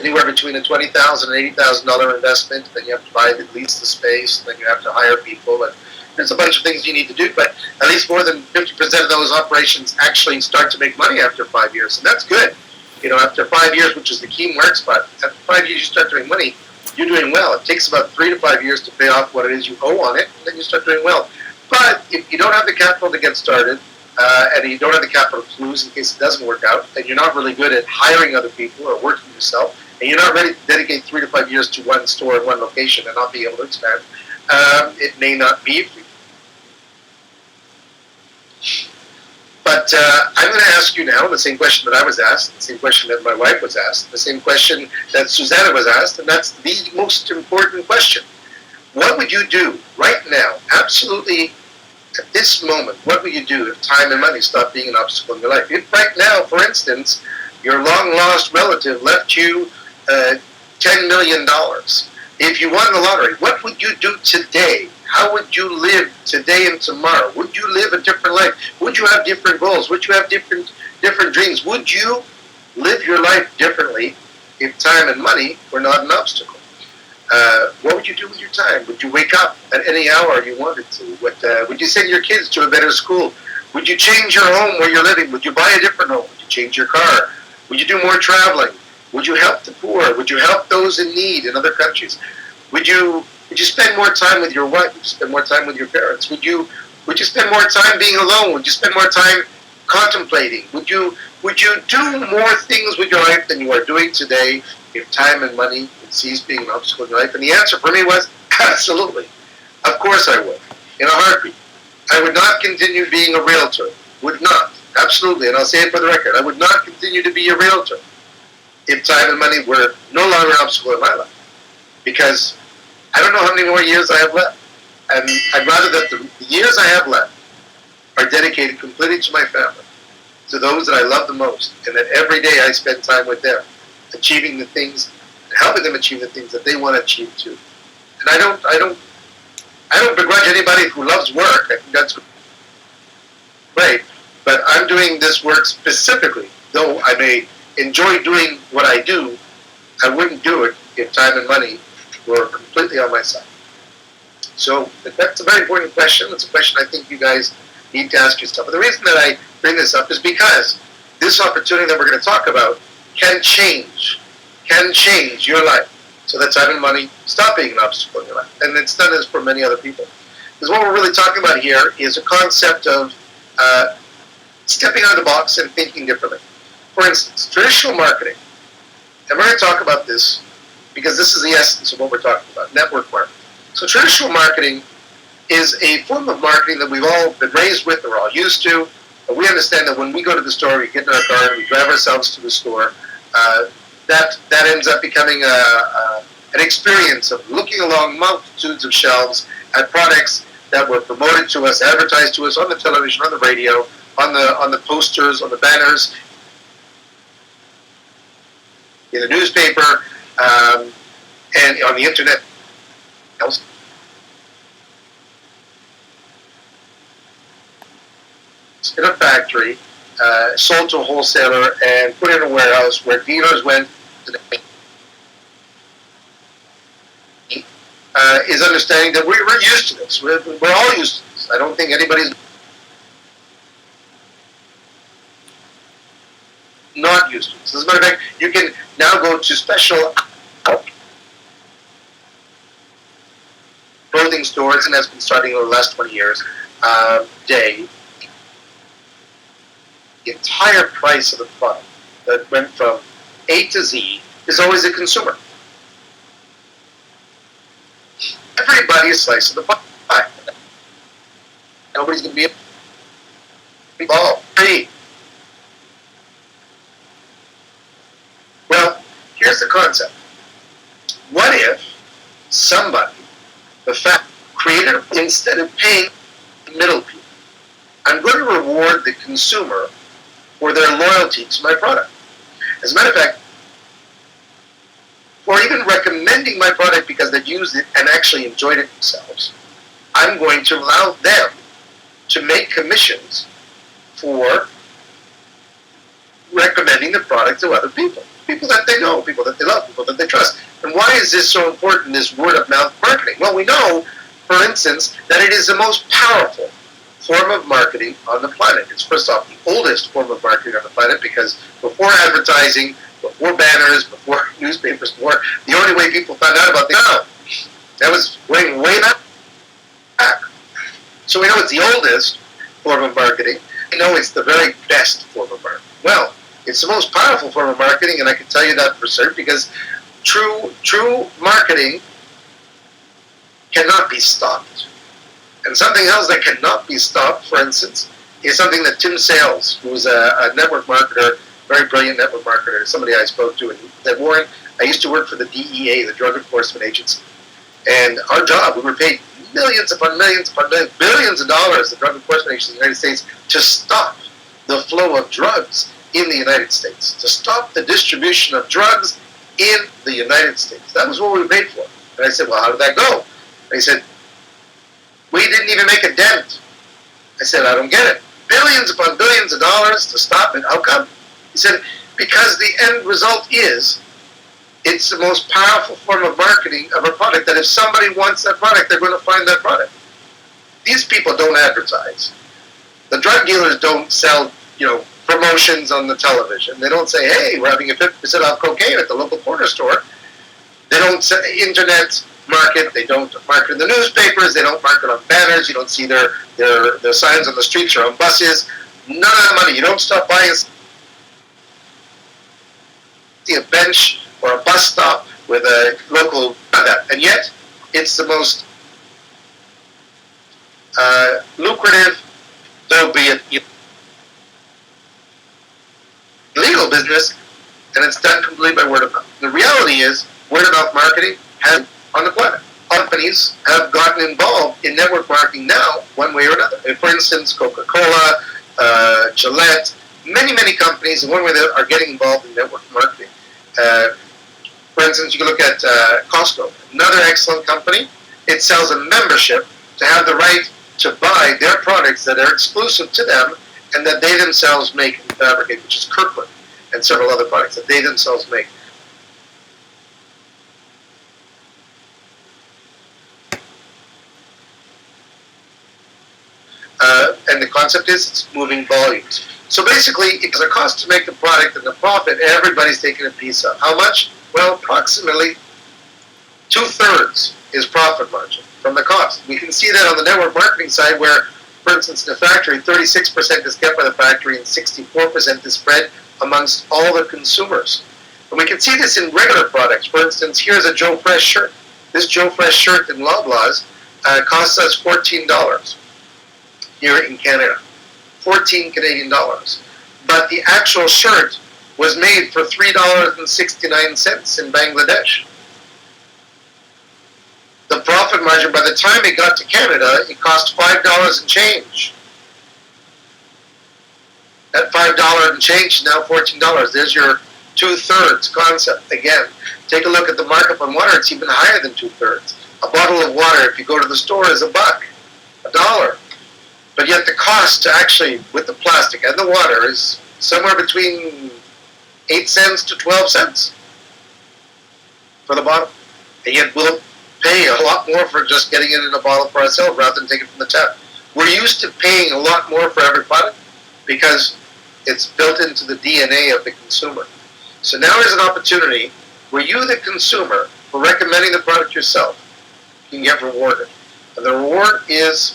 anywhere between a $20,000 and $80,000 investment. Then you have to buy at least the space. Then you have to hire people, and there's a bunch of things you need to do. But at least more than 50% of those operations actually start to make money after 5 years, and that's good. After 5 years, which is the key mark spot, after 5 years you start doing money. You're doing well. It takes about 3 to 5 years to pay off what it is you owe on it, and then you start doing well. But if you don't have the capital to get started, and you don't have the capital to lose in case it doesn't work out, and you're not really good at hiring other people or working yourself, and you're not ready to dedicate 3 to 5 years to one store and one location and not be able to expand, it may not be for you. But I'm going to ask you now the same question that I was asked, the same question that my wife was asked, the same question that Susanna was asked, and that's the most important question. What would you do right now, absolutely at this moment, what would you do if time and money stopped being an obstacle in your life? If right now, for instance, your long-lost relative left you $10 million, if you won the lottery, what would you do today? How would you live today and tomorrow? Would you live a different life? Would you have different goals? Would you have different dreams? Would you live your life differently if time and money were not an obstacle? What would you do with your time? Would you wake up at any hour you wanted to? Would you send your kids to a better school? Would you change your home where you're living? Would you buy a different home? Would you change your car? Would you do more traveling? Would you help the poor? Would you help those in need in other countries? Would you spend more time with your wife? Would you spend more time with your parents? Would you spend more time being alone? Would you spend more time contemplating? Would you do more things with your life than you are doing today if time and money would cease being an obstacle in your life? And the answer for me was absolutely. Of course I would. In a heartbeat. I would not continue being a realtor. Would not. Absolutely. And I'll say it for the record. I would not continue to be a realtor if time and money were no longer an obstacle in my life. Because I don't know how many more years I have left. And I'd rather that the years I have left are dedicated completely to my family, to those that I love the most, and that every day I spend time with them, achieving the things, helping them achieve the things that they want to achieve too. And I don't begrudge anybody who loves work. I think that's great. But I'm doing this work specifically, though I may enjoy doing what I do, I wouldn't do it if time and money were completely on my side. So that's a very important question. It's a question I think you guys need to ask yourself. And the reason that I bring this up is because this opportunity that we're going to talk about can change your life. So that time and money stop being an obstacle in your life. And it's done this for many other people. Because what we're really talking about here is a concept of stepping out of the box and thinking differently. For instance, traditional marketing. And we're going to talk about this because this is the essence of what we're talking about, network marketing. So traditional marketing is a form of marketing that we've all been raised with, or we're all used to. But we understand that when we go to the store, we get in our car, and we drive ourselves to the store, that ends up becoming an experience of looking along multitudes of shelves at products that were promoted to us, advertised to us on the television, on the radio, on the posters, on the banners, in the newspaper, and on the internet. In a factory, sold to a wholesaler, and put in a warehouse where dealers went to is understanding that we're used to this. We're all used to this. I don't think anybody's not used to this. As a matter of fact, you can now go to special clothing stores, and that's been starting over the last 20 years, day. The entire price of the product that went from A to Z is always a consumer. Everybody a slice of the pie. Nobody's going to be involved. Free. Well, here's the concept. What if somebody, the fact, created, instead of paying middle people, I'm going to reward the consumer for their loyalty to my product. As a matter of fact, for even recommending my product because they've used it and actually enjoyed it themselves, I'm going to allow them to make commissions for recommending the product to other people. People that they know, people that they love, people that they trust. And why is this so important, this word-of-mouth marketing? Well, we know, for instance, that it is the most powerful form of marketing on the planet. It's, first off, the oldest form of marketing on the planet, because before advertising, before banners, before newspapers, before, the only way people found out about things, that was way back. So we know it's the oldest form of marketing. We know it's the very best form of marketing. Well, it's the most powerful form of marketing, and I can tell you that for certain, because true marketing cannot be stopped. And something else that cannot be stopped, for instance, is something that Tim Sales, who was a network marketer, very brilliant network marketer, somebody I spoke to, and said, Warren, I used to work for the DEA, the Drug Enforcement Agency. And our job, we were paid millions upon millions upon millions, billions of dollars, the Drug Enforcement Agency in the United States, to stop the flow of drugs in the United States, to stop the distribution of drugs in the United States. That was what we were paid for. And I said, well, how did that go? And he said, we didn't even make a dent. I said, I don't get it. Billions upon billions of dollars to stop it. How come? He said, because the end result is it's the most powerful form of marketing of a product, that if somebody wants that product, they're going to find that product. These people don't advertise. The drug dealers don't sell, promotions on the television. They don't say, hey, we're having a 50% off cocaine at the local corner store. They don't say internet market. They don't market in the newspapers. They don't market on banners. You don't see their signs on the streets or on buses. None of that money. You don't stop by and see a bench or a bus stop with a local that. And yet, it's the most lucrative, though be it legal business, and it's done completely by word of mouth. The reality is, word of mouth marketing has on the planet. Companies have gotten involved in network marketing now, one way or another. For instance, Coca-Cola, Gillette, many companies, in one way, are getting involved in network marketing. For instance, you can look at Costco, another excellent company. It sells a membership to have the right to buy their products that are exclusive to them and that they themselves make and fabricate, which is Kirkland and several other products that they themselves make. And the concept is it's moving volumes. So basically, it's a cost to make the product, and the profit everybody's taking a piece of. How much? Well, approximately 2/3 is profit margin from the cost. We can see that on the network marketing side where, for instance, in the factory, 36% is kept by the factory and 64% is spread amongst all the consumers. And we can see this in regular products. For instance, here's a Joe Fresh shirt. This Joe Fresh shirt in Loblaws costs us $14 here in Canada. 14 Canadian dollars. But the actual shirt was made for $3.69 in Bangladesh. The profit margin, by the time it got to Canada, it cost $5 and change. That $5 and change is now $14. There's your 2/3 concept. Again, take a look at the markup on water. It's even higher than 2/3. A bottle of water, if you go to the store, is $1, $1. But yet the cost to actually, with the plastic and the water, is somewhere between 8 cents to 12 cents for the bottle. And yet we'll pay a lot more for just getting it in a bottle for ourselves rather than taking it from the tap. We're used to paying a lot more for every product because it's built into the DNA of the consumer. So now is an opportunity where you, the consumer, for recommending the product yourself, can get rewarded. And the reward is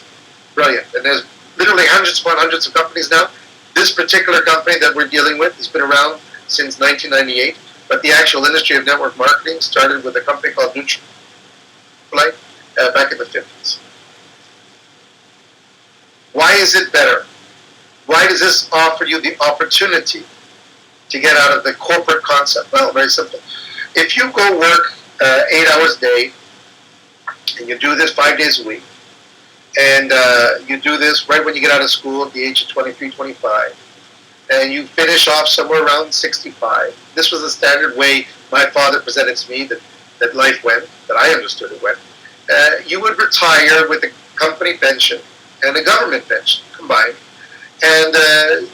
brilliant. And there's literally hundreds upon hundreds of companies now. This particular company that we're dealing with has been around since 1998, but the actual industry of network marketing started with a company called Nutrilite back in the 50s. Why is it better? Why does this offer you the opportunity to get out of the corporate concept? Well, very simple. If you go work 8 hours a day, and you do this 5 days a week, and you do this right when you get out of school at the age of 23, 25, and you finish off somewhere around 65. This was the standard way my father presented to me that life went, that I understood it went. You would retire with a company pension and a government pension combined, and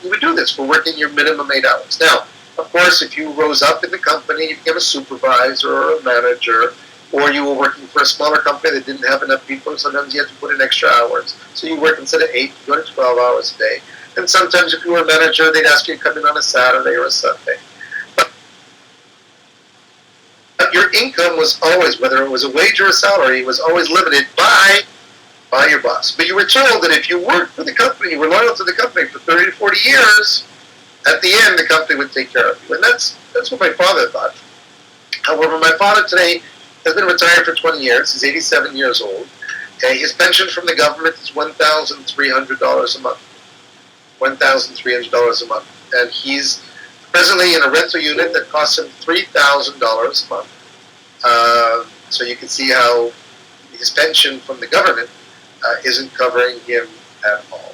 you would do this for working your minimum 8 hours. Now, Of course, if you rose up in the company, you became a supervisor or a manager, or you were working for a smaller company that didn't have enough people, sometimes you had to put in extra hours. So you work instead of 8, you go to 12 hours a day. And sometimes if you were a manager, they'd ask you to come in on a Saturday or a Sunday. But your income was always, whether it was a wage or a salary, was always limited by your boss. But you were told that if you worked for the company, you were loyal to the company for 30 to 40 years, at the end, the company would take care of you. And that's what my father thought. However, my father today has been retired for 20 years. He's 87 years old. And his pension from the government is $1,300 a month. $1,300 a month. And he's presently in a rental unit that costs him $3,000 a month. So you can see how his pension from the government isn't covering him at all.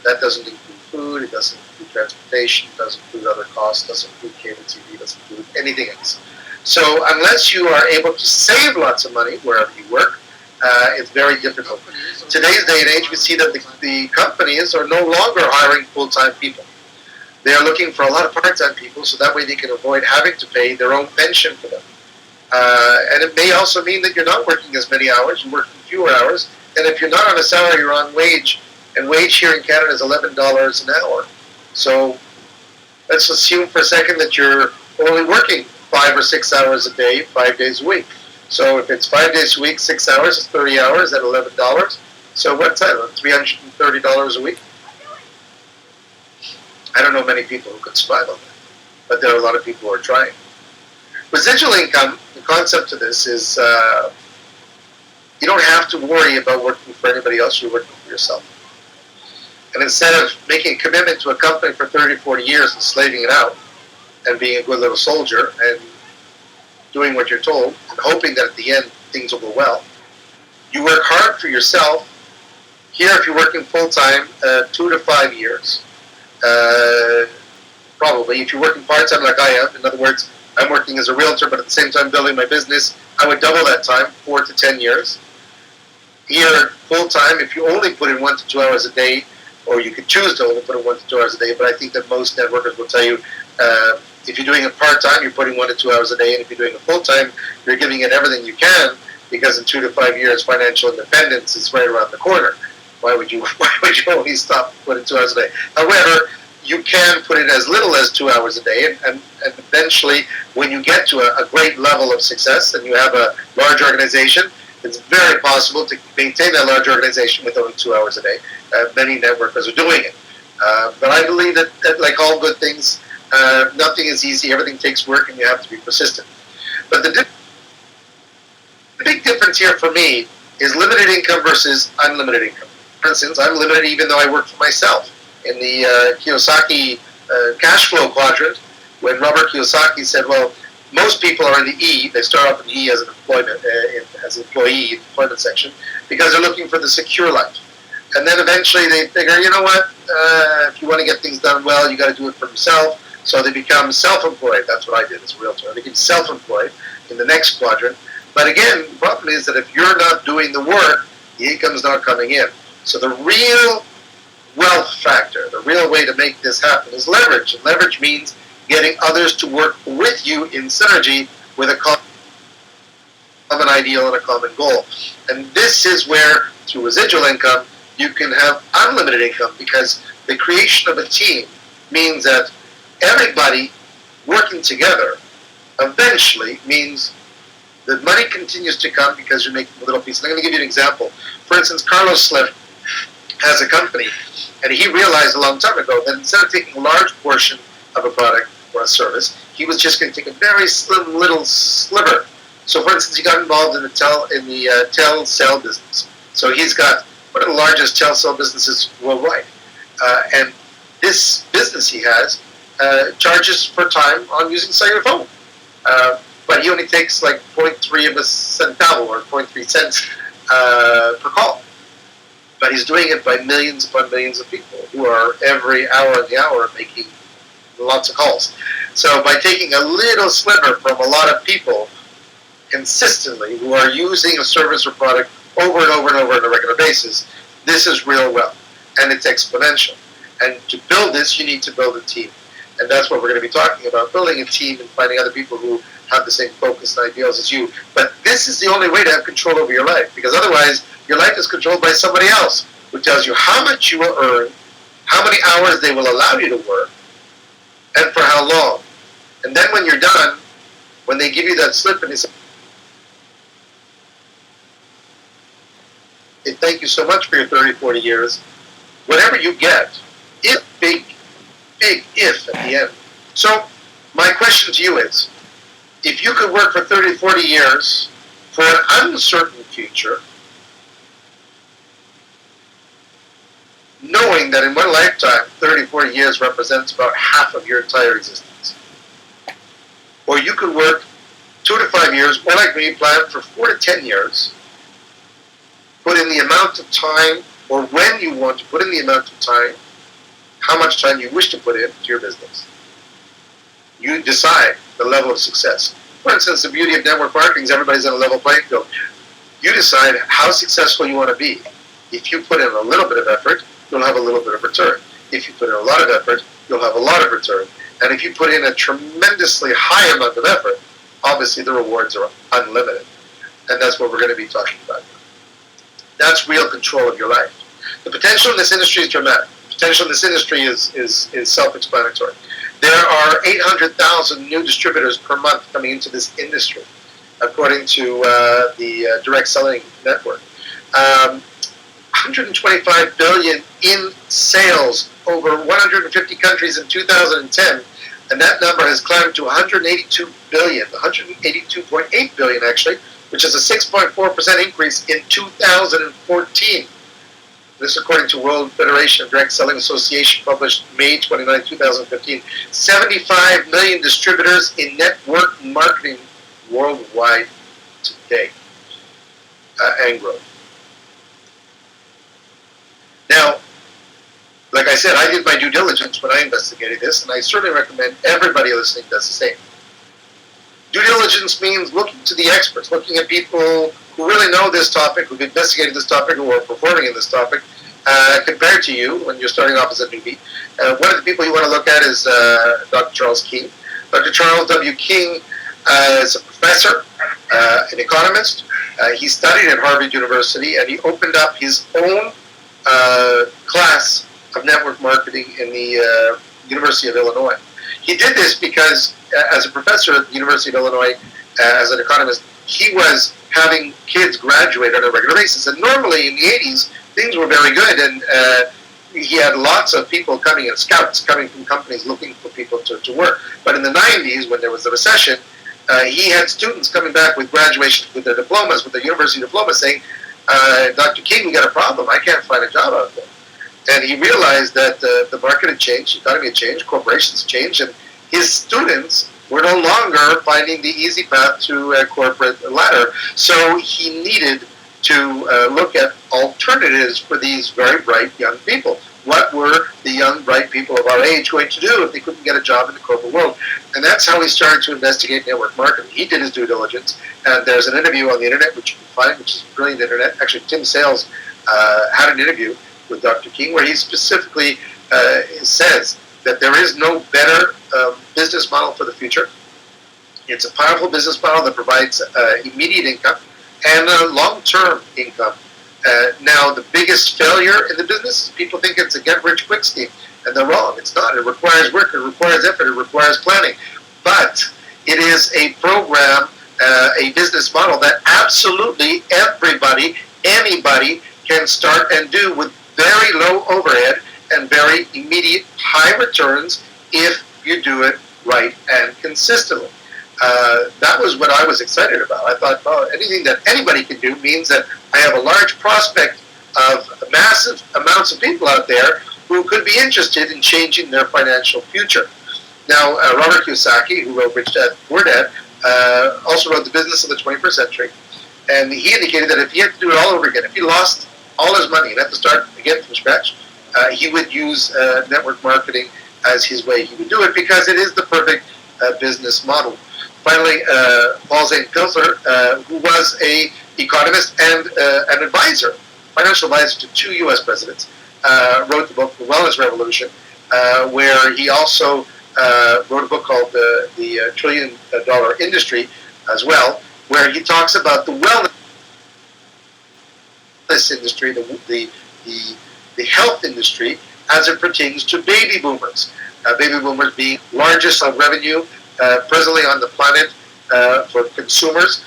That doesn't include food, it doesn't include transportation, it doesn't include other costs, it doesn't include cable TV, it doesn't include anything else. So unless you are able to save lots of money wherever you work, it's very difficult. Today's day and age, we see that the companies are no longer hiring full-time people. They are looking for a lot of part-time people, so that way they can avoid having to pay their own pension for them. And it may also mean that you're not working as many hours, you're working fewer hours, and if you're not on a salary, you're on wage, and wage here in Canada is $11 an hour. So let's assume for a second that you're only working 5 or 6 hours a day, 5 days a week. So if it's 5 days a week, 6 hours, it's 30 hours at $11. So what's that, $330 a week? I don't know many people who could survive on that, but there are a lot of people who are trying. Residual income, the concept of this is you don't have to worry about working for anybody else, you're working for yourself. And instead of making a commitment to a company for 30, 40 years and slaving it out and being a good little soldier and doing what you're told and hoping that at the end things will go well, you work hard for yourself. Here, if you're working full-time, 2 to 5 years. Probably. If you're working part-time like I am, in other words, I'm working as a realtor, but at the same time building my business, I would double that time, 4 to 10 years. Here, full-time, if you only put in 1 to 2 hours a day, or you could choose to only put in 1 to 2 hours a day, but I think that most networkers will tell you, if you're doing it part-time, you're putting 1 to 2 hours a day, and if you're doing it full-time, you're giving it everything you can, because in 2 to 5 years, financial independence is right around the corner. Why would you only stop putting 2 hours a day? However, you can put it as little as 2 hours a day, and eventually, when you get to a great level of success and you have a large organization, it's very possible to maintain that large organization with only 2 hours a day. Many networkers are doing it. But I believe that like all good things, nothing is easy, everything takes work, and you have to be persistent. But the big difference here for me is limited income versus unlimited income. For instance, I'm limited even though I work for myself. In the Kiyosaki cash flow quadrant, when Robert Kiyosaki said, well, most people are in the E, they start off in the E as an employee in the employment section, because they're looking for the secure life. And then eventually they figure, you know what, if you want to get things done well, you got to do it for yourself. So they become self-employed. That's what I did as a realtor. I became self-employed in the next quadrant. But again, the problem is that if you're not doing the work, the income's not coming in. So the real wealth factor, the real way to make this happen is leverage. And leverage means getting others to work with you in synergy with a common ideal and a common goal. And this is where, through residual income, you can have unlimited income, because the creation of a team means that everybody working together eventually means that money continues to come because you're making a little piece. And I'm going to give you an example. For instance, Carlos Slim has a company, and he realized a long time ago that instead of taking a large portion of a product or a service, he was just going to take a very slim little sliver. So, for instance, he got involved in the telcel business. So he's got one of the largest telcel businesses worldwide, and this business he has charges for time on using cellular phone, but he only takes like 0.3 of a centavo or 0.3 cents per call. But he's doing it by millions upon millions of people who are every hour in the hour making lots of calls. So by taking a little sliver from a lot of people consistently who are using a service or product over and over and over on a regular basis, this is real wealth, and it's exponential. And to build this, you need to build a team. And that's what we're going to be talking about, building a team and finding other people who have the same focus and ideals as you. But this is the only way to have control over your life, because otherwise your life is controlled by somebody else who tells you how much you will earn, how many hours they will allow you to work, and for how long. And then when you're done, when they give you that slip and they say, hey, thank you so much for your 30, 40 years, whatever you get, if big if at the end. So my question to you is, if you could work for 30, 40 years for an uncertain future, knowing that in one lifetime, 30, 40 years represents about half of your entire existence. Or you could work 2 to 5 years, or like me, plan for 4 to 10 years, put in the amount of time, or when you want to put in the amount of time, how much time you wish to put into your business. You decide the level of success. For instance, the beauty of network marketing is everybody's on a level playing field. You decide how successful you want to be. If you put in a little bit of effort, you'll have a little bit of return. If you put in a lot of effort, you'll have a lot of return. And if you put in a tremendously high amount of effort, obviously the rewards are unlimited. And that's what we're going to be talking about. That's real control of your life. The potential in this industry is dramatic. The potential in this industry is self-explanatory. There are 800,000 new distributors per month coming into this industry, according to the direct selling network. 125 billion in sales over 150 countries in 2010, and that number has climbed to 182 billion, 182.8 billion actually, which is a 6.4% increase in 2014. This is according to World Federation of Direct Selling Association, published May 29, 2015. 75 million distributors in network marketing worldwide today, and growth. Now, like I said, I did my due diligence when I investigated this, and I certainly recommend everybody listening does the same. Due diligence means looking to the experts, looking at people who really know this topic, who've investigated this topic, who are performing in this topic, compared to you when you're starting off as a newbie. One of the people you want to look at is Dr. Charles King. Dr. Charles W. King is a professor, an economist. He studied at Harvard University, and he opened up his own class of network marketing in the University of Illinois. He did this because, as a professor at the University of Illinois, as an economist, he was having kids graduate on a regular basis. And normally in the 80s, things were very good, and he had lots of people coming in, scouts coming from companies looking for people to work. But in the 90s, when there was the recession, he had students coming back with graduation, with their diplomas, with their university diplomas, saying, Dr. King, we got a problem. I can't find a job out there. And he realized that the market had changed, the economy had changed, corporations had changed, and his students were no longer finding the easy path to a corporate ladder. So he needed to look at alternatives for these very bright young people. What were the young, bright people of our age going to do if they couldn't get a job in the corporate world? And that's how he started to investigate network marketing. He did his due diligence, and there's an interview on the internet, which you can find, which is brilliant internet. Actually, Tim Sales had an interview with Dr. King where he specifically says that there is no better business model for the future. It's a powerful business model that provides immediate income and long-term income. Now, the biggest failure in the business is people think it's a get-rich-quick scheme, and they're wrong. It's not. It requires work, it requires effort, it requires planning. But it is a program, a business model that absolutely everybody, anybody can start and do with very low overhead and very immediate high returns if you do it right and consistently. That was what I was excited about. I thought, well, anything that anybody can do means that I have a large prospect of massive amounts of people out there who could be interested in changing their financial future. Now, Robert Kiyosaki, who wrote Rich Dad, Poor Dad, also wrote The Business of the 21st Century. And he indicated that if he had to do it all over again, if he lost all his money and had to start again from scratch, he would use network marketing as his way. He would do it because it is the perfect business model. Finally, Paul Zane Pilsler, who was an economist and an advisor, financial advisor to 2 U.S. presidents, wrote the book The Wellness Revolution, where he also wrote a book called the Trillion Dollar Industry as well, where he talks about the wellness industry, the health industry, as it pertains to baby boomers. Baby boomers being largest on revenue presently on the planet for consumers.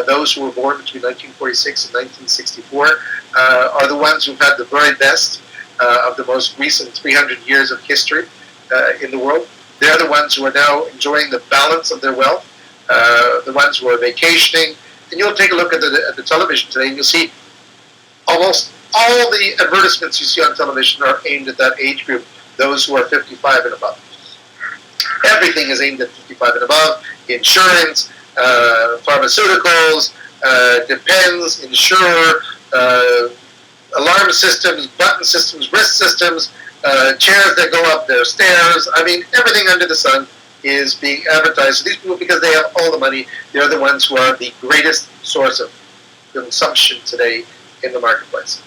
Those who were born between 1946 and 1964 are the ones who've had the very best of the most recent 300 years of history in the world. They're the ones who are now enjoying the balance of their wealth, the ones who are vacationing. And you'll take a look at the television today and you'll see almost all the advertisements you see on television are aimed at that age group, those who are 55 and above. Everything is aimed at 55 and above. Insurance, pharmaceuticals, depends, insurer, alarm systems, button systems, wrist systems, chairs that go up their stairs. I mean, everything under the sun is being advertised. So these people, because they have all the money, they're the ones who are the greatest source of consumption today in the marketplace.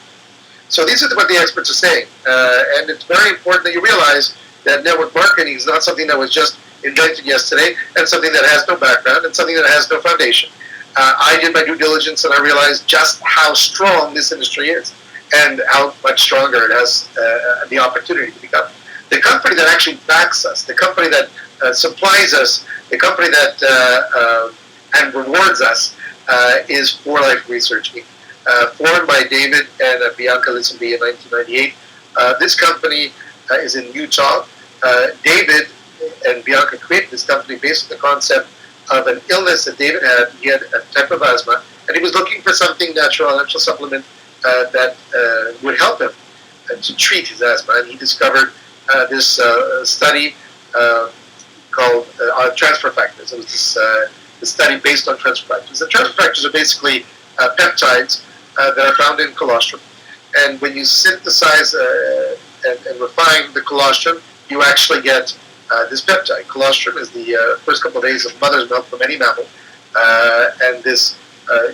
So these are what the experts are saying. And it's very important that you realize that network marketing is not something that was just invented yesterday and something that has no background and something that has no foundation. I did my due diligence and I realized just how strong this industry is and how much stronger it has the opportunity to become. The company that actually backs us, the company that supplies us, the company that and rewards us is For Life Research Inc. Formed by David and Bianca Lisenby in 1998. This company is in Utah. David and Bianca created this company based on the concept of an illness that David had. He had a type of asthma, and he was looking for something natural, a natural supplement that would help him to treat his asthma. And he discovered this study called transfer factors. It was this study based on transfer factors. The transfer factors are basically peptides that are found in colostrum. And when you synthesize and refine the colostrum, you actually get this peptide. Colostrum is the first couple of days of mother's milk from any mammal. And this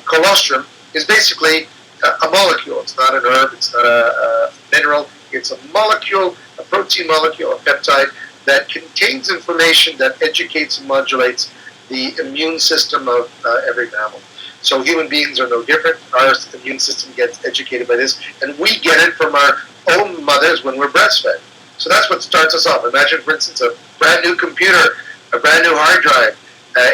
colostrum is basically a molecule. It's not an herb, it's not a mineral. It's a molecule, a protein molecule, a peptide that contains information that educates and modulates the immune system of every mammal. So human beings are no different. Our immune system gets educated by this, and we get it from our own mothers when we're breastfed. So that's what starts us off. Imagine, for instance, a brand new computer, a brand new hard drive.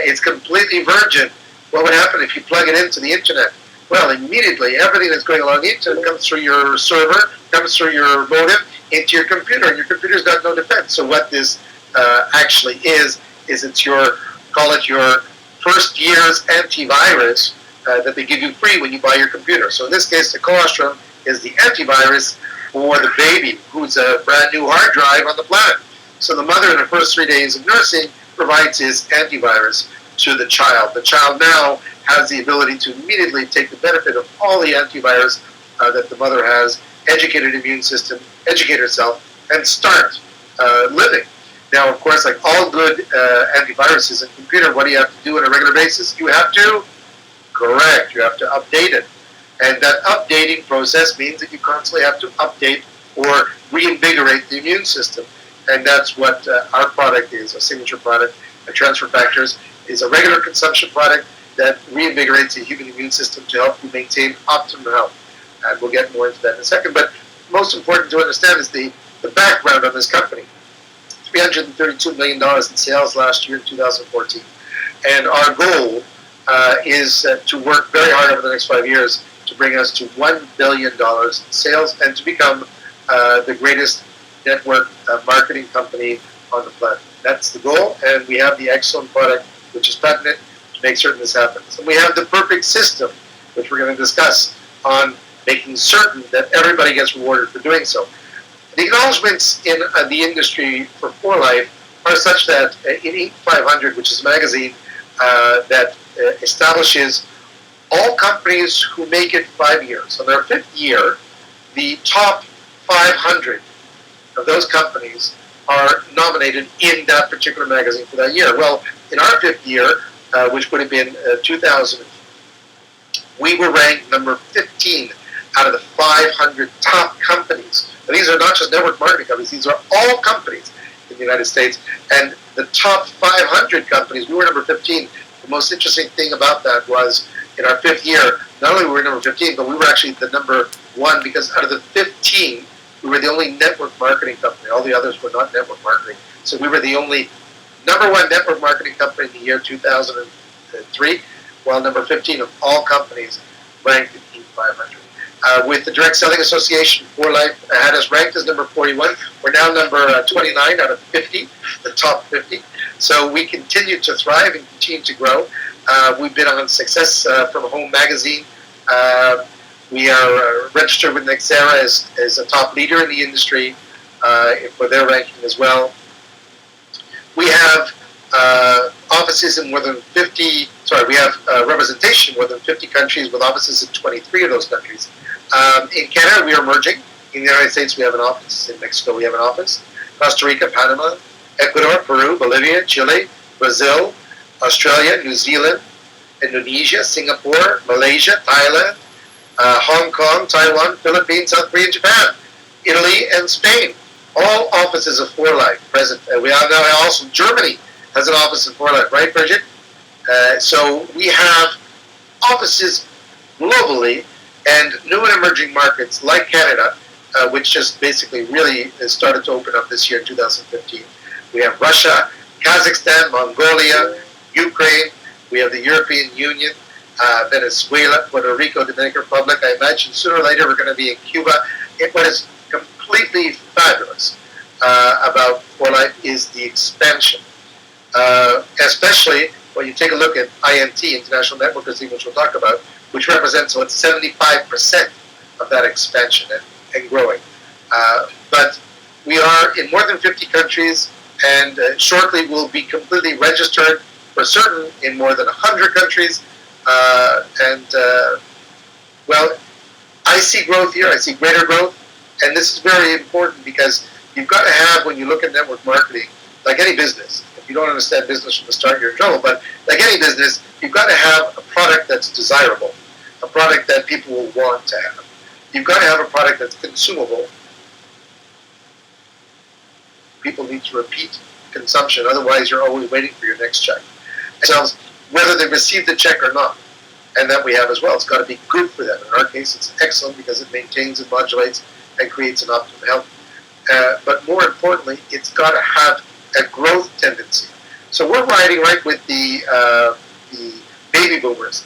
It's completely virgin. What would happen if you plug it into the internet? Well, immediately everything that's going along the internet comes through your server, comes through your modem, into your computer, and your computer's got no defense. So what this actually is it's your, call it your first year's antivirus that they give you free when you buy your computer. So in this case, the colostrum is the antivirus for the baby, who's a brand new hard drive on the planet. So the mother in the first 3 days of nursing provides his antivirus to the child. The child now has the ability to immediately take the benefit of all the antivirus that the mother has, educate her immune system, educate herself, and start living. Now, of course, like all good antiviruses in computer, what do you have to do on a regular basis? You have to correct. You have to update it. And that updating process means that you constantly have to update or reinvigorate the immune system. And that's what our product is, a signature product. Transfer Factors is a regular consumption product that reinvigorates the human immune system to help you maintain optimum health. And we'll get more into that in a second. But most important to understand is the background on this company. $332 million in sales last year in 2014. And our goal is to work very hard over the next 5 years to bring us to $1 billion in sales and to become the greatest network marketing company on the planet. That's the goal, and we have the excellent product, which is patented, to make certain this happens. And we have the perfect system, which we're going to discuss, on making certain that everybody gets rewarded for doing so. The acknowledgments in the industry for Life are such that in Inc. 500, which is a magazine that establishes all companies who make it 5 years. On their fifth year, the top 500 of those companies are nominated in that particular magazine for that year. Well, in our fifth year, which would have been 2000, we were ranked number 15 out of the 500 top companies. And these are not just network marketing companies, these are all companies. in the United States. And the top 500 companies, we were number 15. The most interesting thing about that was in our 5th year, not only were we number 15, but we were actually the number 1 because out of the 15, we were the only network marketing company. All the others were not network marketing. So we were the only number 1 network marketing company in the year 2003, while number 15 of all companies ranked in Inc. 500. With the Direct Selling Association, For Life had us ranked as number 41. We're now number 29 out of 50, the top 50. So we continue to thrive and continue to grow. We've been on Success from Home magazine. We are registered with Nexera as a top leader in the industry for their ranking as well. We have offices in more than 50, we have representation in more than 50 countries with offices in 23 of those countries. In Canada, we are merging. In the United States, we have an office. In Mexico, we have an office. Costa Rica, Panama, Ecuador, Peru, Bolivia, Chile, Brazil, Australia, New Zealand, Indonesia, Singapore, Malaysia, Thailand, Hong Kong, Taiwan, Philippines, South Korea, Japan, Italy, and Spain. All offices of For Life present. We have now also Germany has an office in For Life, right, Bridget? So we have offices globally, and new and emerging markets like Canada, which just basically really started to open up this year in 2015. We have Russia, Kazakhstan, Mongolia, Ukraine. We have the European Union, Venezuela, Puerto Rico, Dominican Republic. I imagine sooner or later we're going to be in Cuba. What is completely fabulous about For Life is the expansion, especially when you take a look at INT, International Networking, which we'll talk about, which represents about 75% of that expansion and growing. But we are in more than 50 countries, and shortly we'll be completely registered for certain in more than 100 countries. Well, I see growth here. I see greater growth, and this is very important because you've got to have, when you look at network marketing, like any business, if you don't understand business from the start, you're in trouble, but like any business, you've got to have a product that's desirable, a product that people will want to have. You've got to have a product that's consumable. People need to repeat consumption, otherwise you're always waiting for your next check. So whether they receive the check or not, and that we have as well, it's got to be good for them. In our case, it's excellent because it maintains and modulates and creates an optimum health. But more importantly, it's got to have a growth tendency. So we're riding right with the baby boomers.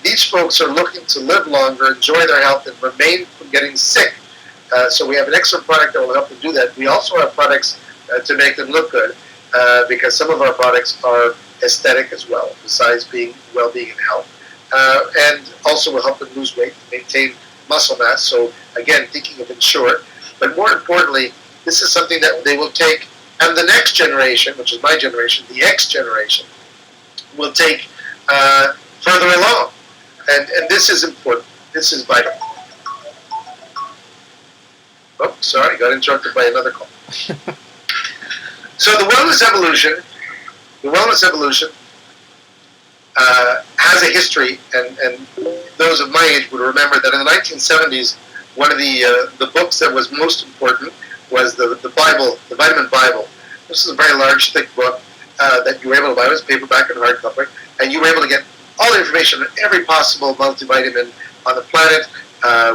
These folks are looking to live longer, enjoy their health, and remain from getting sick. So we have an excellent product that will help them do that. We also have products to make them look good because some of our products are aesthetic as well, besides being well-being and health. And also will help them lose weight, maintain muscle mass. So again, thinking of Ensure. But more importantly, this is something that they will take, and the next generation, which is my generation, the X generation, will take further along. And this is important. This is vital. Oh, sorry, got interrupted by another call. So the wellness evolution has a history, and those of my age would remember that in the 1970s, one of the books that was most important was the Bible, the Vitamin Bible. This is a very large, thick book that you were able to buy. It was paperback and hardcover, and you were able to get all the information on every possible multivitamin on the planet,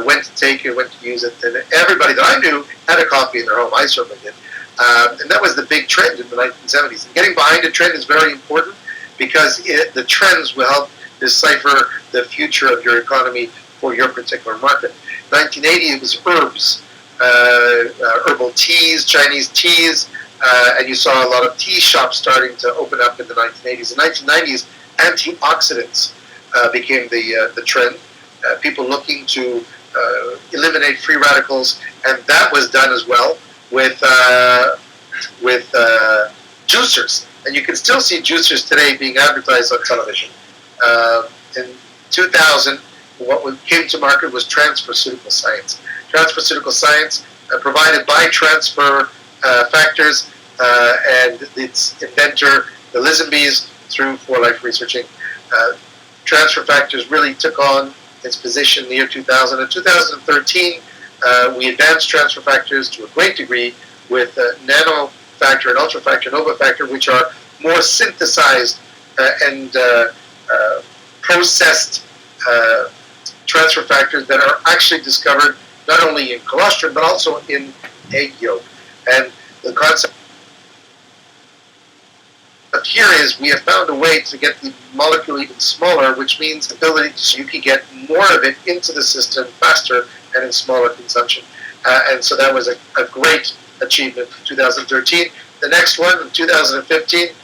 when to take it, when to use it, and everybody that I knew had a copy in their home. I certainly did. And that was the big trend in the 1970s. And getting behind a trend is very important because the trends will help decipher the future of your economy for your particular market. 1980, it was herbs, herbal teas, Chinese teas, and you saw a lot of tea shops starting to open up in the 1980s. In the 1990s, antioxidants became the trend. People looking to eliminate free radicals, and that was done as well with juicers. And you can still see juicers today being advertised on television. In 2000, what came to market was transferceutical science. Transferceutical science provided by transfer factors and its inventor, the Lisenbees, through For Life Researching. Transfer factors really took on its position in the year 2000. In 2013, we advanced transfer factors to a great degree with factor and ultra factor, nova factor, which are more synthesized and processed transfer factors that are actually discovered not only in colostrum but also in egg yolk. And the concept here is we have found a way to get the molecule even smaller, which means the ability so you can get more of it into the system faster and in smaller consumption. And so that was a great achievement in 2013. The next one in 2015,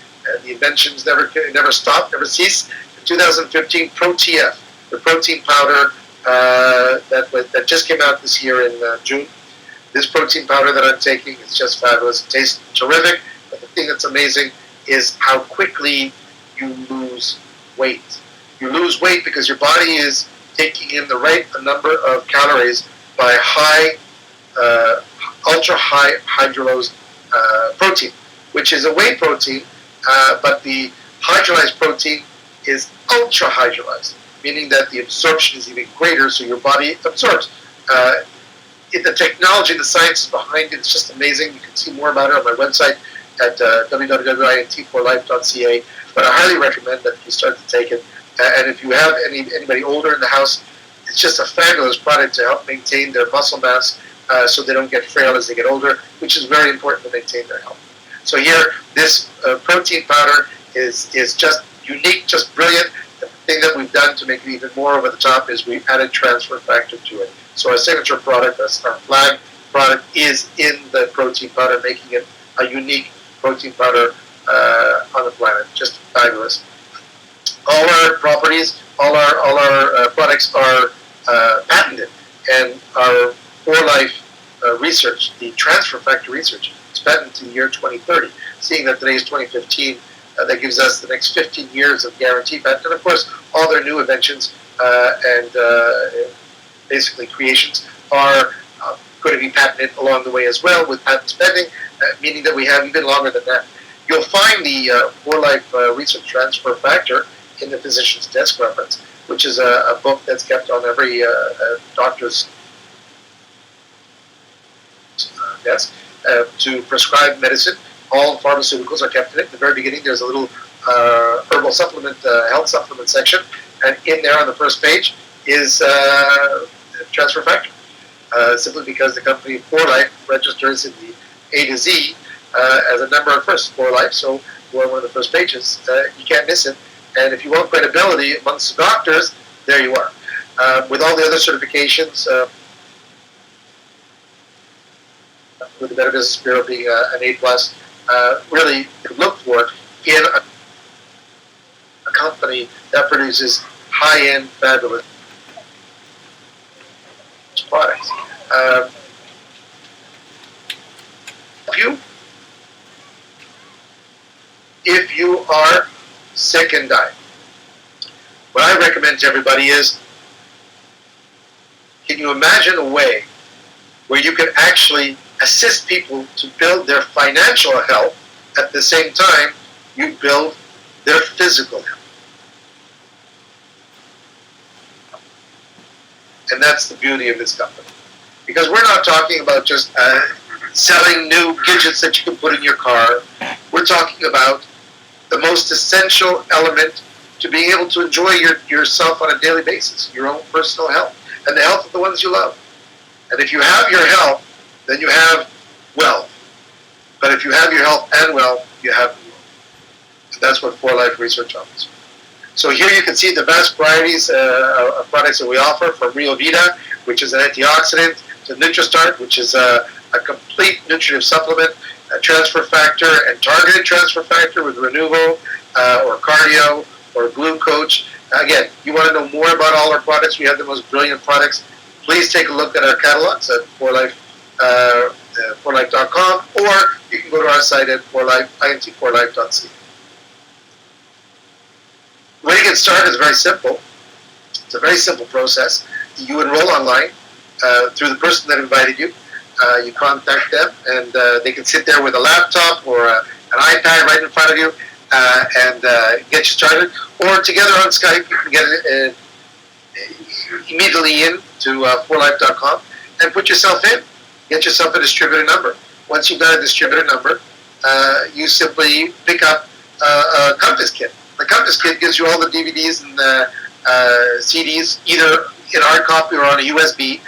the inventions never stop, never cease. In 2015, ProTF, the protein powder that just came out this year in June. This protein powder that I'm taking is just fabulous. It tastes terrific, but the thing that's amazing is how quickly you lose weight. You lose weight because your body is taking in the right number of calories by ultra high hydrolase protein, which is a whey protein, but the hydrolyzed protein is ultra hydrolyzed, meaning that the absorption is even greater, so your body absorbs. The technology, the science behind it is just amazing. You can see more about it on my website at www.int4life.ca. But I highly recommend that you start to take it. And if you have anybody older in the house, it's just a fabulous product to help maintain their muscle mass so they don't get frail as they get older, which is very important to maintain their health. So here, this protein powder is just unique, just brilliant. The thing that we've done to make it even more over the top is we've added transfer factor to it. So our signature product, our flag product, is in the protein powder, making it a unique protein powder on the planet. Just fabulous. All our properties, all our products are patented, and our For Life research, the transfer factor research, is patented to the year 2030. Seeing that today is 2015, that gives us the next 15 years of guaranteed patent, and of course, all their new inventions and basically creations are going to be patented along the way as well, with patents pending, meaning that we have even longer than that. You'll find the For Life research transfer factor in the physician's desk reference, which is a book that's kept on every doctor's desk to prescribe medicine. All pharmaceuticals are kept in it. At the very beginning, there's a little herbal supplement, health supplement section, and in there on the first page is transfer factor. Simply because the company For Life registers in the A to Z as a number at first, For Life, so we're on one of the first pages. You can't miss it. And if you want credibility amongst the doctors, there you are. With all the other certifications, with the Better Business Bureau being an A+, really look for in a company that produces high-end, fabulous products. If you are sick and dying, what I recommend to everybody is, can you imagine a way where you can actually assist people to build their financial health at the same time you build their physical health? And that's the beauty of this company. Because we're not talking about just selling new gadgets that you can put in your car. We're talking about the most essential element to being able to enjoy yourself on a daily basis, your own personal health, and the health of the ones you love. And if you have your health, then you have wealth. But if you have your health and wealth, you have wealth. And that's what For Life Research offers. So here you can see the vast varieties of products that we offer, from Rio Vita, which is an antioxidant, to NutriStart, which is a complete nutritive supplement, a transfer factor and targeted transfer factor with Renuvo or Cardio or Glucoach. Again, you want to know more about all our products. We have the most brilliant products. Please take a look at our catalogs at forlife.com, or you can go to our site at int4life.ca. The way to get started is very simple. It's a very simple process. You enroll online through the person that invited you. You contact them, and they can sit there with a laptop or an iPad right in front of you and get you started. Or together on Skype, you can get it immediately in to forlife.com and put yourself in. Get yourself a distributor number. Once you've got a distributor number, you simply pick up a Compass kit. The Compass kit gives you all the DVDs and the CDs, either in hard copy or on a USB.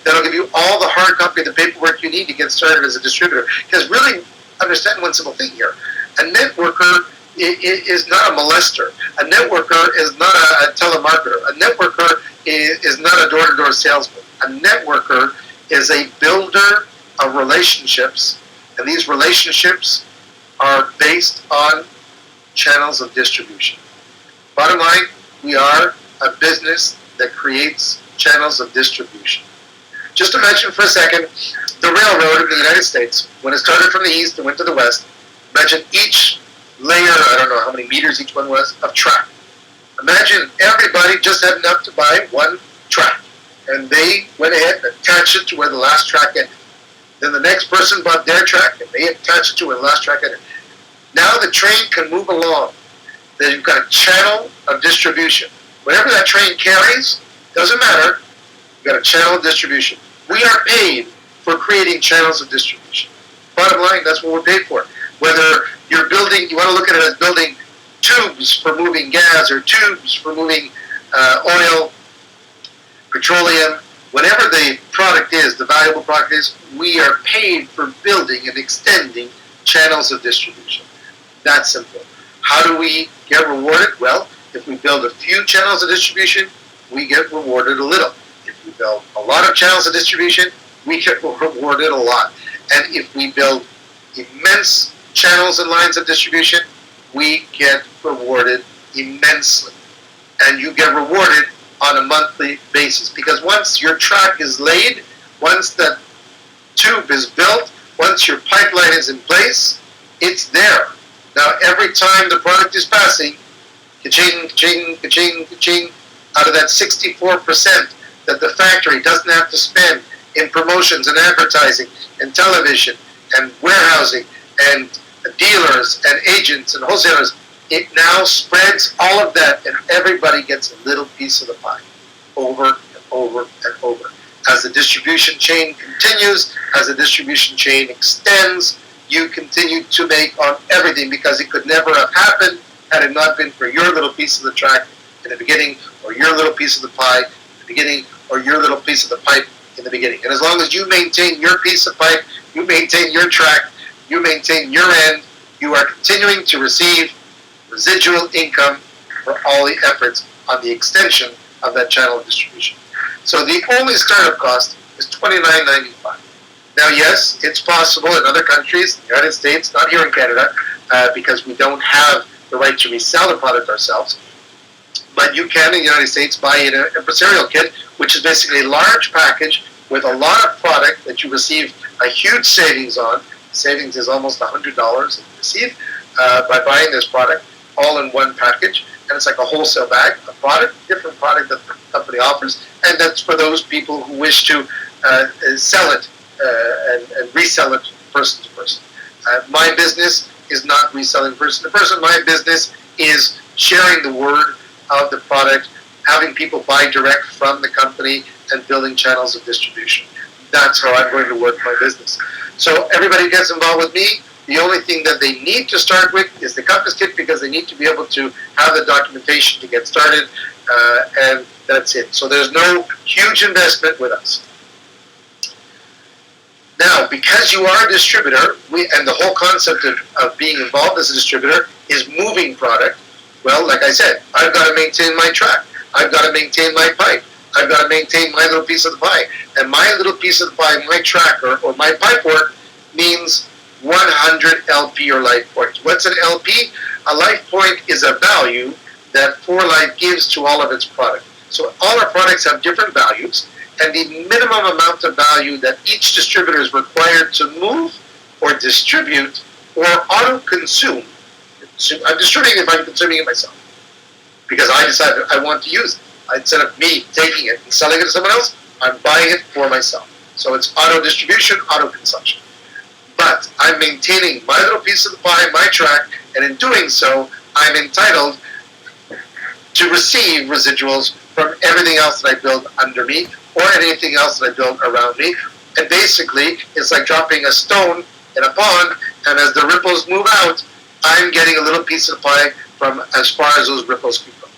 That'll give you all the hard copy of the paperwork you need to get started as a distributor. Because really, understand one simple thing here. A networker is not a molester. A networker is not a telemarketer. A networker is not a door-to-door salesman. A networker is a builder of relationships, and these relationships are based on channels of distribution. Bottom line, we are a business that creates channels of distribution. Just imagine for a second the railroad in the United States, when it started from the east and went to the west. Imagine each layer, I don't know how many meters each one was, of track. Imagine everybody just had enough to buy one track, and they went ahead and attached it to where the last track ended. Then the next person bought their track, and they attached it to where the last track ended. Now the train can move along. Then you've got a channel of distribution. Whatever that train carries, doesn't matter, you've got a channel of distribution. We are paid for creating channels of distribution. Bottom line, that's what we're paid for. Whether you're building, you want to look at it as building tubes for moving gas or tubes for moving oil, petroleum, whatever the product is, the valuable product is, we are paid for building and extending channels of distribution. That's simple. How do we get rewarded? Well, if we build a few channels of distribution, we get rewarded a little. If we build a lot of channels of distribution, we get rewarded a lot. And if we build immense channels and lines of distribution, we get rewarded immensely. And you get rewarded on a monthly basis. Because once your track is laid, once the tube is built, once your pipeline is in place, it's there. Now, every time the product is passing, ka-ching, ka-ching, ka-ching, ka-ching, out of that 64% that the factory doesn't have to spend in promotions and advertising and television and warehousing and dealers and agents and wholesalers, it now spreads all of that, and everybody gets a little piece of the pie over and over and over. As the distribution chain continues, as the distribution chain extends, you continue to make on everything, because it could never have happened had it not been for your little piece of the track in the beginning, or your little piece of the pie in the beginning, or your little piece of the pipe in the beginning. And as long as you maintain your piece of pipe, you maintain your track, you maintain your end, you are continuing to receive residual income for all the efforts on the extension of that channel of distribution. So the only startup cost is $29.95. Now, yes, it's possible in other countries, the United States, not here in Canada, because we don't have the right to resell the product ourselves. But you can, in the United States, buy an impresarial kit, which is basically a large package with a lot of product that you receive a huge savings on. Savings is almost $100 that you receive by buying this product all in one package. And it's like a wholesale bag of product, different product that the company offers. And that's for those people who wish to sell it and resell it person to person. My business is not reselling person to person. My business is sharing the word of the product, having people buy direct from the company, and building channels of distribution. That's how I'm going to work my business. So everybody gets involved with me. The only thing that they need to start with is the Compass kit, because they need to be able to have the documentation to get started, and that's it. So there's no huge investment with us. Now, because you are a distributor, and the whole concept of being involved as a distributor is moving product, well, like I said, I've got to maintain my track. I've got to maintain my pipe. I've got to maintain my little piece of the pie. And my little piece of the pie, my track or my pipe work, means 100 LP or life points. What's an LP? A life point is a value that 4Life gives to all of its product. So all our products have different values, and the minimum amount of value that each distributor is required to move or distribute or auto-consume. I'm distributing it if I'm consuming it myself, because I decided I want to use it. Instead of me taking it and selling it to someone else, I'm buying it for myself. So it's auto-distribution, auto-consumption. But I'm maintaining my little piece of the pie, my track, and in doing so, I'm entitled to receive residuals from everything else that I build under me, or anything else that I build around me. And basically, it's like dropping a stone in a pond, and as the ripples move out, I'm getting a little piece of the pie from as far as those ripples can go.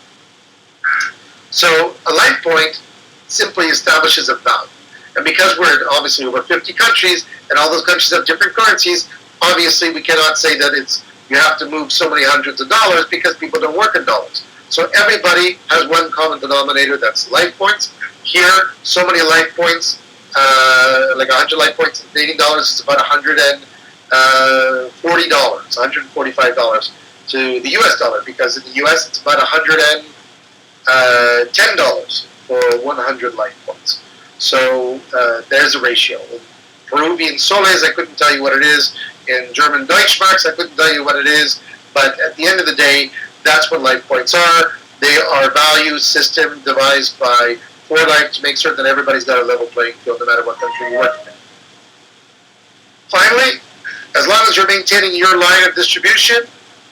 So a life point simply establishes a value. And because we're obviously over 50 countries, and all those countries have different currencies, obviously we cannot say that you have to move so many hundreds of dollars because people don't work in dollars. So everybody has one common denominator, that's life points. Here, so many life points, like 100 life points in Canadian dollars is about $140, $145 to the US dollar, because in the US it's about $110 for 100 life points. So there's a ratio. In Peruvian soles, I couldn't tell you what it is. In German Deutschmarks, I couldn't tell you what it is. But at the end of the day, that's what life points are. They are a value system devised by 4Life to make certain that everybody's got a level playing field no matter what country you're working in. Finally, as long as you're maintaining your line of distribution,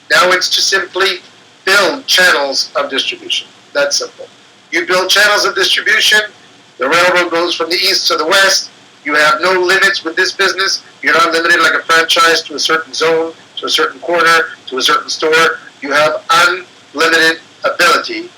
now it's to simply build channels of distribution. That's simple. You build channels of distribution. The railroad goes from the east to the west. You have no limits with this business. You're not limited like a franchise to a certain zone, to a certain corner, to a certain store. You have unlimited ability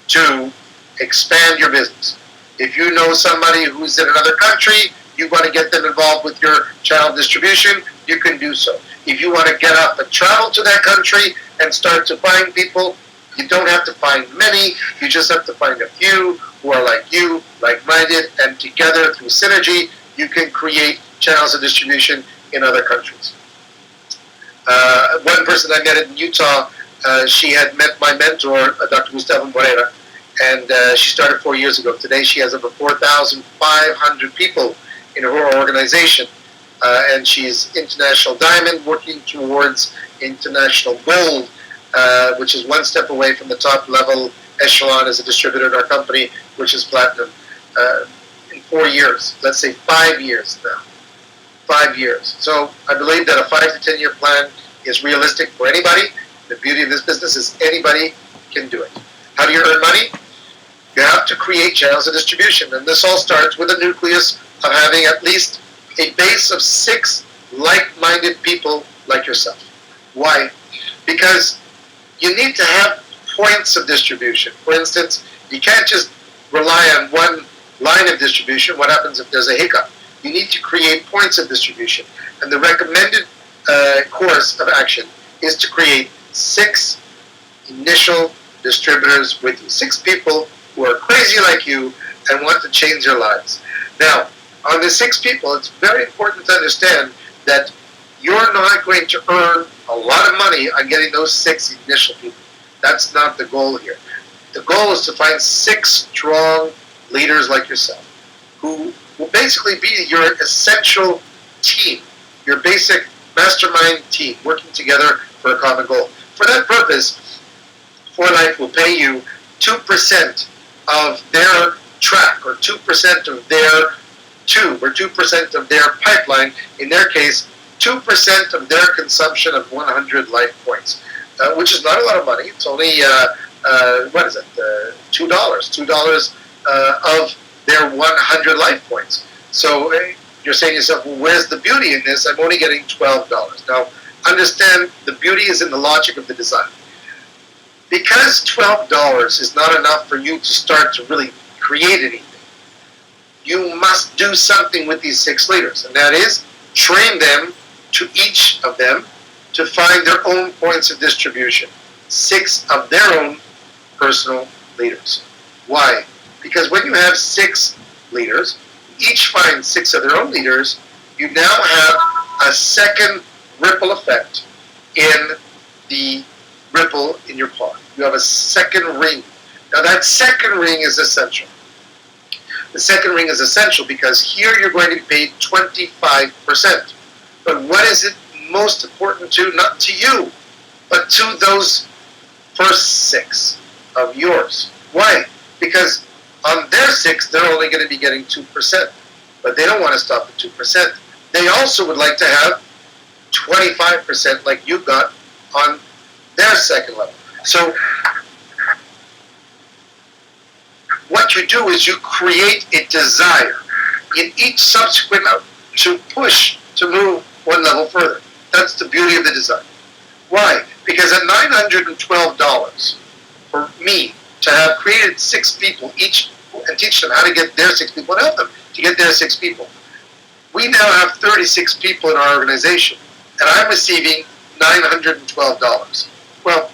to expand your business. If you know somebody who's in another country, you want to get them involved with your channel distribution, you can do so. If you want to get up and travel to that country and start to find people, you don't have to find many, you just have to find a few who are like you, like-minded, and together through synergy, you can create channels of distribution in other countries. One person I met in Utah, she had met my mentor, Dr. Gustavo Moreira, and she started 4 years ago. Today she has over 4,500 people in her organization, and she's international diamond, working towards international gold, which is one step away from the top level echelon as a distributor in our company, which is platinum. In 4 years, let's say 5 years now. 5 years. So I believe that a 5 to 10 year plan is realistic for anybody. The beauty of this business is anybody can do it. How do you earn money? You have to create channels of distribution, and this all starts with a nucleus of having at least a base of 6 like-minded people like yourself. Why? Because you need to have points of distribution. For instance, you can't just rely on one line of distribution. What happens if there's a hiccup? You need to create points of distribution. And the recommended course of action is to create 6 initial distributors with you. 6 people who are crazy like you and want to change their lives. Now, on the 6 people, it's very important to understand that you're not going to earn a lot of money on getting those 6 initial people. That's not the goal here. The goal is to find 6 strong leaders like yourself who will basically be your essential team, your basic mastermind team, working together for a common goal. For that purpose, 4Life will pay you 2% of their track, or 2% of their tube, or 2% of their pipeline. In their case, 2% of their consumption of 100 life points, which is not a lot of money. It's only, what is it, $2. $2 of their 100 life points. So you're saying to yourself, well, where's the beauty in this? I'm only getting $12. Now, understand the beauty is in the logic of the design. Because $12 is not enough for you to start to really create anything, you must do something with these 6 leaders, and that is train them, to each of them, to find their own points of distribution. 6 of their own personal leaders. Why? Because when you have 6 leaders, each find 6 of their own leaders, you now have a second ripple effect in the ripple in your pond. You have a second ring. Now that second ring is essential. The second ring is essential because here you're going to be paid 25%. But what is it most important to? Not to you, but to those first 6 of yours. Why? Because on their 6, they're only going to be getting 2%. But they don't want to stop at 2%. They also would like to have 25% like you got on their second level. So what you do is you create a desire in each subsequent to push, to move one level further. That's the beauty of the design. Why? Because at $912 for me to have created 6 people each and teach them how to get their 6 people and help them to get their 6 people, we now have 36 people in our organization, and I'm receiving $912. Well,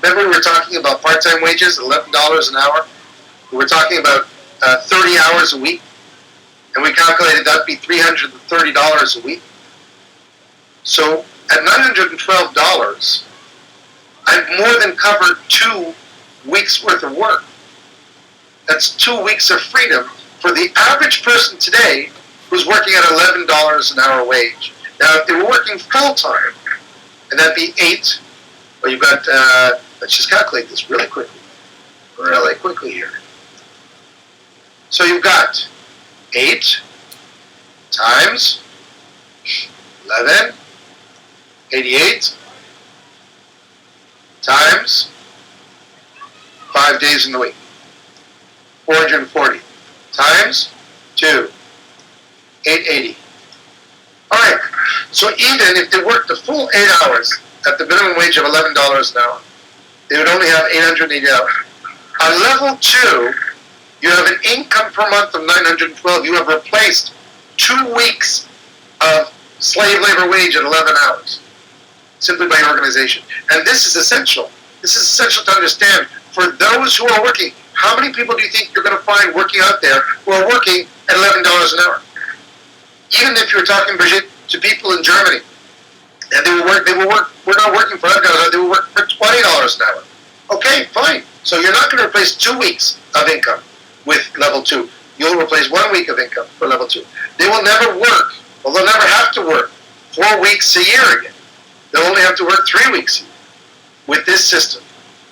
remember we were talking about part-time wages, $11 an hour? We were talking about 30 hours a week, and we calculated that would be $330 a week. So at $912, I've more than covered 2 weeks worth of work. That's 2 weeks of freedom for the average person today who's working at $11 an hour wage. Now, if they were working full-time, and that'd be 8, well, you've got, let's just calculate this really quickly here. So you've got 8 times 11, 88, times 5 days in the week, 440, times 2, 880. All right, so even if they worked the full 8 hours at the minimum wage of $11 an hour, they would only have 880 hours. On level 2, you have an income per month of $912. You have replaced 2 weeks of slave labor wage at 11 hours, simply by your organization. And this is essential. This is essential to understand for those who are working. How many people do you think you're going to find working out there who are working at $11 an hour? Even if you're talking, Brigitte, to people in Germany, and we're not working for $11, they will work for $20 an hour. Okay, fine. So you're not going to replace 2 weeks of income with level 2. You'll replace 1 week of income for level 2. They will never work, well, they'll never have to work 4 weeks a year again. They'll only have to work 3 weeks a year. With this system,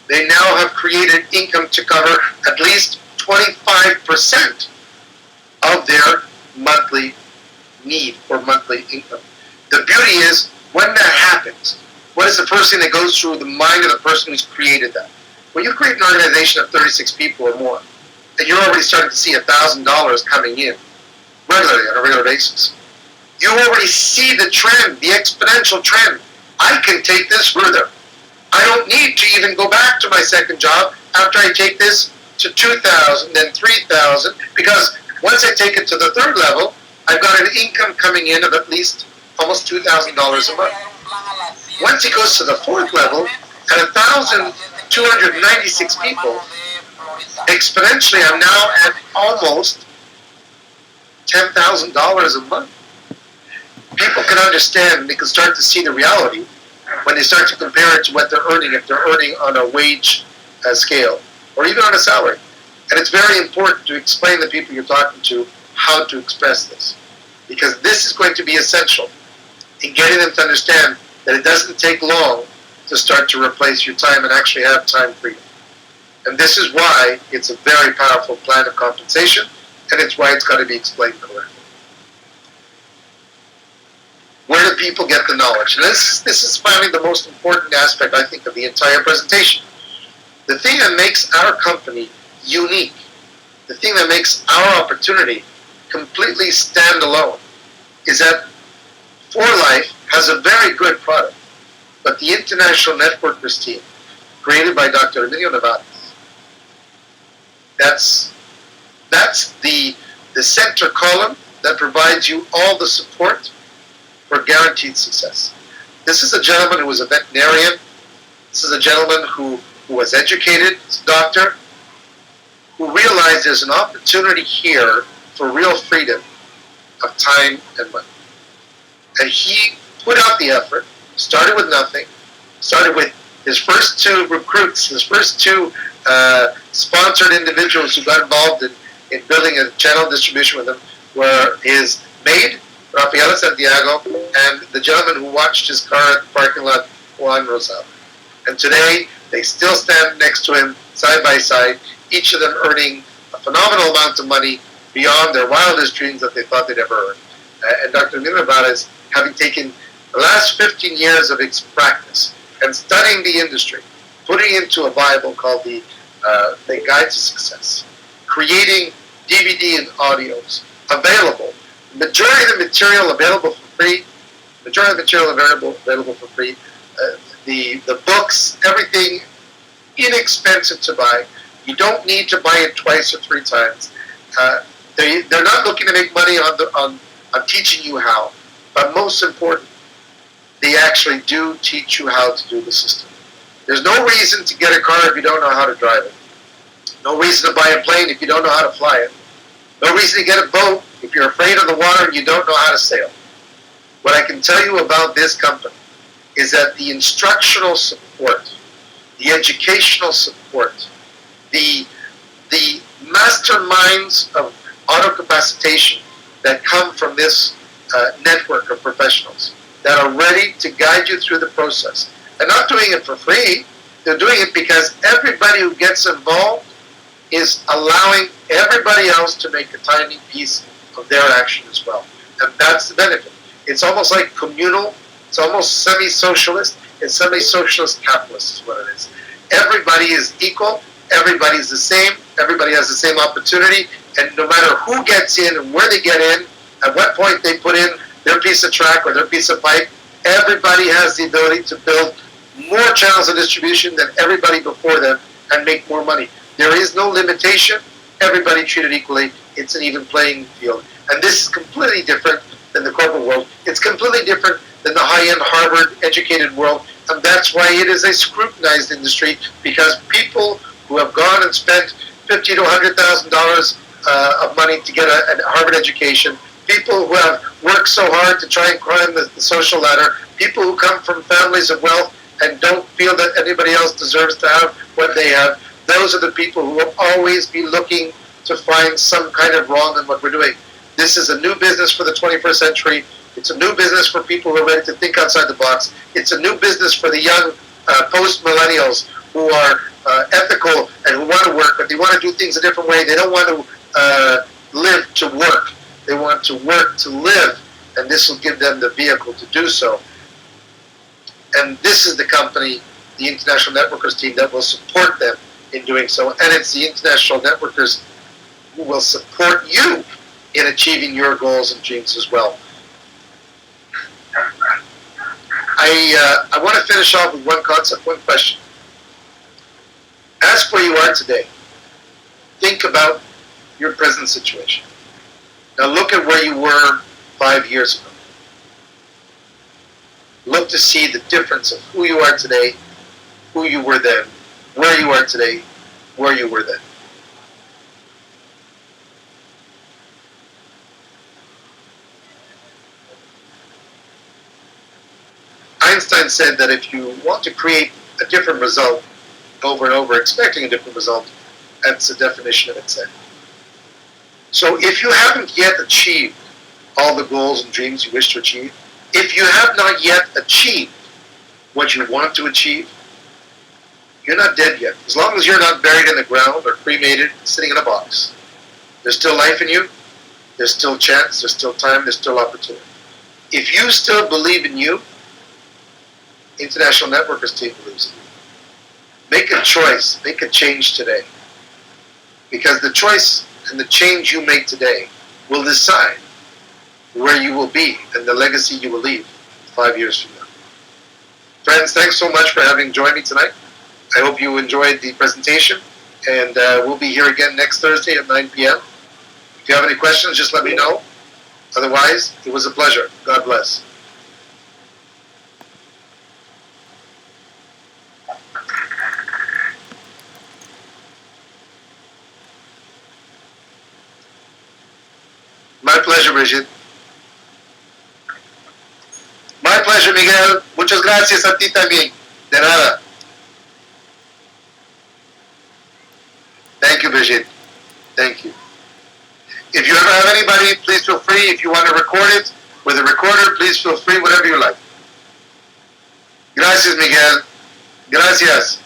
they now have created income to cover at least 25% of their monthly need or monthly income. The beauty is, when that happens, what is the first thing that goes through the mind of the person who's created that? When you create an organization of 36 people or more, and you're already starting to see $1,000 coming in regularly on a regular basis, you already see the trend, the exponential trend. I can take this further. I don't need to even go back to my second job after I take this to 2,000, then 3,000, because once I take it to the third level, I've got an income coming in of at least almost $2,000 a month. Once it goes to the fourth level, at 1,296 people, exponentially I'm now at almost $10,000 a month. People can understand and they can start to see the reality when they start to compare it to what they're earning, if they're earning on a wage scale or even on a salary. And it's very important to explain to the people you're talking to how to express this, because this is going to be essential in getting them to understand that it doesn't take long to start to replace your time and actually have time freedom. And this is why it's a very powerful plan of compensation, and it's why it's got to be explained correctly. Where do people get the knowledge? And this is finally the most important aspect, I think, of the entire presentation. The thing that makes our company unique, the thing that makes our opportunity completely stand alone, is that For Life has a very good product, but the International Networkers team, created by Dr. Emilio Nevares, that's the center column that provides you all the support for guaranteed success. This is a gentleman who was a veterinarian. This is a gentleman who was educated, he's a doctor, who realized there's an opportunity here for real freedom of time and money. And he put out the effort, started with nothing, started with his first 2 recruits, his first 2 sponsored individuals who got involved in building a channel distribution with him were his maid, Rafaela Santiago, and the gentleman who watched his car at the parking lot, Juan Rosal. And today, they still stand next to him, side by side, each of them earning a phenomenal amount of money beyond their wildest dreams that they thought they'd ever earn. And Dr. Emilio Nevares, having taken the last 15 years of its practice and studying the industry, putting it into a Bible called the Guide to Success, creating DVD and audios available, majority of the material available for free, Majority of the material available for free. The books, everything inexpensive to buy. You don't need to buy it twice or three times. They're not looking to make money on teaching you how, but most important, they actually do teach you how to do the system. There's no reason to get a car if you don't know how to drive it. No reason to buy a plane if you don't know how to fly it. No reason to get a boat if you're afraid of the water and you don't know how to sail. What I can tell you about this company is that the instructional support, the educational support, the masterminds of auto-capacitation that come from this network of professionals that are ready to guide you through the process. They're not doing it for free. They're doing it because everybody who gets involved is allowing everybody else to make a tiny piece of their action as well. And that's the benefit. It's almost like communal. It's almost semi-socialist. It's semi-socialist capitalist is what it is. Everybody is equal. Everybody is the same. Everybody has the same opportunity. And no matter who gets in and where they get in, at what point they put in their piece of track or their piece of pipe, everybody has the ability to build more channels of distribution than everybody before them and make more money. There is no limitation. Everybody treated equally. It's an even playing field. And this is completely different than the corporate world. It's completely different than the high-end Harvard-educated world. And that's why it is a scrutinized industry, because people who have gone and spent $50,000 to $100,000 of money to get a Harvard education, people who have worked so hard to try and climb the social ladder, people who come from families of wealth and don't feel that anybody else deserves to have what they have, those are the people who will always be looking to find some kind of wrong in what we're doing. This is a new business for the 21st century. It's a new business for people who are ready to think outside the box. It's a new business for the young post-millennials who are ethical and who want to work, but they want to do things a different way. They don't want to live to work. They want to work to live, and this will give them the vehicle to do so. And this is the company, the International Networkers team, that will support them in doing so. And it's the International Networkers who will support you in achieving your goals and dreams as well. I want to finish off with one concept, one question. Ask where you are today. Think about your present situation. Now look at where you were 5 years ago. Look to see the difference of who you are today, who you were then, where you are today, where you were then. Einstein said that if you want to create a different result over and over, expecting a different result, that's the definition of insanity. So if you haven't yet achieved all the goals and dreams you wish to achieve, if you have not yet achieved what you want to achieve, you're not dead yet. As long as you're not buried in the ground or cremated, sitting in a box, there's still life in you, there's still chance, there's still time, there's still opportunity. If you still believe in you, International Networkers team believes in you. Make a choice, make a change today. Because the choice and the change you make today will decide where you will be and the legacy you will leave 5 years from now. Friends, thanks so much for having joined me tonight. I hope you enjoyed the presentation, and we'll be here again next Thursday at 9 p.m. If you have any questions, just let me know. Otherwise, it was a pleasure. God bless. My pleasure, Brigitte. My pleasure, Miguel. Muchas gracias a ti también. De nada. Thank you, Brigitte. Thank you. If you ever have anybody, please feel free. If you want to record it with a recorder, please feel free, whatever you like. Gracias, Miguel. Gracias.